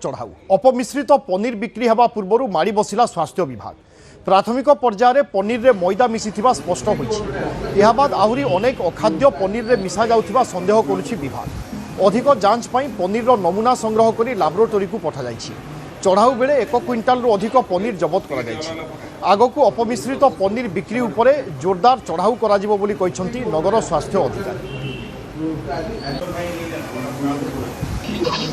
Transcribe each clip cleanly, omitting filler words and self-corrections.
चढ़ाऊ अपमिश्रित पनीर बिक्री हेबा पूर्व माड़ी बसिला स्वास्थ्य विभाग। प्राथमिक पर्यायर पनीर रे मैदा मिसिथिबा स्पष्ट होइछि। एहा बाद आहुरी अनेक अखाद्य पनीर रे मिसा जाउथिबा संदेह करुछि विभाग। अधिक जांच पई पनीर रो नमूना संग्रह करी लैबोरेटरी को पठा जाइछि। चढ़ाऊ बेले 1 क्विंटाल रु अधिक पनीर जबत करा जाइछि। आगकू अपमिश्रित पनीर बिक्री उपरे जोरदार चढ़ाऊ करा जिवो बोली कहिसंती नगर स्वास्थ्य अधिकारी।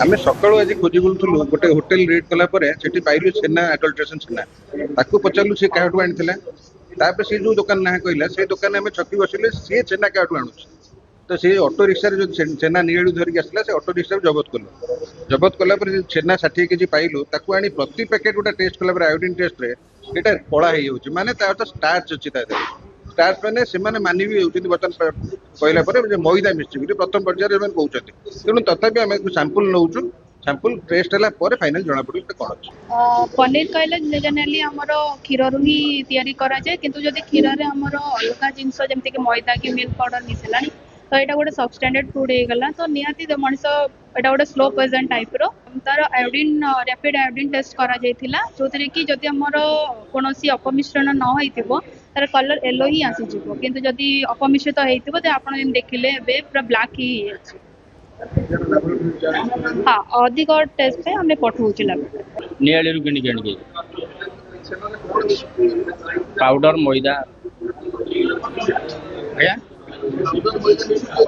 आम सकालू आज खोजी बुलूँ गोटे होटेल रेड कलापर से पाइलु छेना अडल्ट्रेसन छेना ताकू पचारू सी क्या आनी से जो दुकान ना कहला से दुकान आम छकी बसिले सी छेना क्या आणु तो सी ऑटो रिक्शा जो छेना नियाड़ू धरिक आसला से ऑटो रिक्शा जबत कलु जबत कलापर छेना 60 केजी पाइलु ताकू आनी प्रति पैकेट गोटे टेस्ट कलापर आयोडीन टेस्ट रे एटा कला हो माने तो स्टार्च अच्छी स्टार्च मैंने से मानि भी होती बर्तमान कहला मैदा मिश्री प्रथम पर्यायर कहते तेणु तथापि आम सैंपल नौचु सैंपल टेस्ट है फाइनल जना पड़े कौन अच्छे पनीर कहले जेनेली आमर क्षीर रु ही तैयारी करा जाए किंतु जदि क्षीर रे आमर अलग जिनस जमती कि मैदा कि मिल्क पाउडर मिसला तो यहाँ गोटे सबस्टैंडर्ड फूड हो गला तो निहाती मनीष एटा गोटे स्लो पॉइजन टाइप रो तार आयोडीन रैपिड आयोडीन टेस्ट करा जायथिला जोथरे कि जदि हमर कोनोसी अपमिश्रण न होइथिबो तार कलर येलो ही आसी जिवो किंतु जदि अपमिश्रित होइथिबो ते आपण जेन देखिले बे पूरा ब्लैक ही अछि। हाँ अधिक टेस्ट पे हमें पठौछि लाग नियाली रु किनी के पाउडर मैदा आया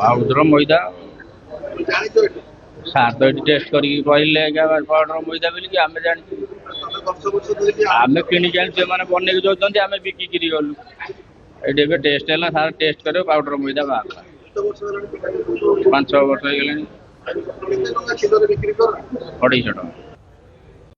पाउडर मैदा सार तो ये टेस्ट करके कहले पाउडर मैदा बोलिक आम जानी आम किणिक से बनई जाऊँ आम बिकिरी गलु ये टेस्ट है सार टेस्ट कर पाउडर मैदा बाहर 5-6 वर्ष हो गला 250 टका।